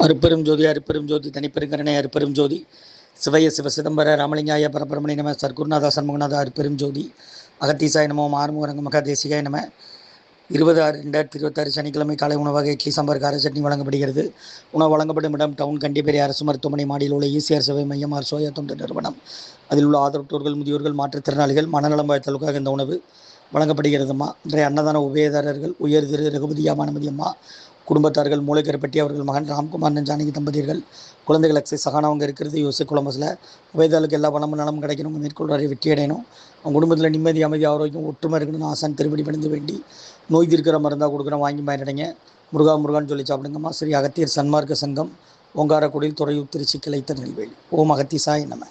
அருப்பெரும் ஜோதி அருப்பெரும் ஜோதி தனிப்பெருங்கரணை அருப்பெரும் ஜோதி சிவய சிவ சிதம்பர ராமலிங்காய பரபரமணி நம சர்க்குருநாத சண்முகநாத அருப்பெரும் ஜோதி அகத்தீசாய நமோ ஆறுமுகரங்க மகா தேசிகாய நம 20/6/2026 சனிக்கிழமை காலை உணவாக இட்லி சாம்பார் கார சட்னி வழங்கப்படுகிறது. உணவு வழங்கப்படும் இடம் டவுன் கண்டிப்பேரி அரசு மருத்துவமனை மாடியில் உள்ள ஈசிஆர் சேவை மையம் சோயா தொண்டு நிறுவனம். அதில் உள்ள ஆதரவற்றோர்கள் முதியோர்கள் மாற்றுத்திறனாளிகள் மனநலம் வாய்த்தலுக்காக இந்த உணவு வழங்கப்படுகிறதுமா. இன்றைய அன்னதான உபயதாரர்கள் உயர் திரு ரகுபதியா மனுமதி அம்மா குடும்பத்தார்கள் மூளைக்கருப்பட்டி அவர்கள் மகன் ராம்குமார் ஜானகி தம்பதியர்கள் குழந்தைகள் அக்ஸை சகானவங்க இருக்கிறது யோசி கொலம்பஸில். உபயதாரர்களுக்கு எல்லா பணமும் நலம் கிடைக்கணும், மேற்கொள்வாரை வெற்றி அடையணும், அவங்க குடும்பத்தில் நிம்மதி அமைதி ஆரோக்கியம் ஒற்றுமை இருக்கணும்னு ஆசான் திருப்படி பணிந்து வேண்டி நோய் தீர்க்கிற மருந்தாக கொடுக்குறோம், வாங்கி பயனடைங்க. முருகான்னு சொல்லி சாப்பிடுங்கம்மா. ஸ்ரீ அகத்தியர் சன்மார்க்க சங்கம் ஓங்காரக்குடியில் துறையூர் திருச்சி கிளை திருநெல்வேலி. ஓம் அகத்தீசாய நம.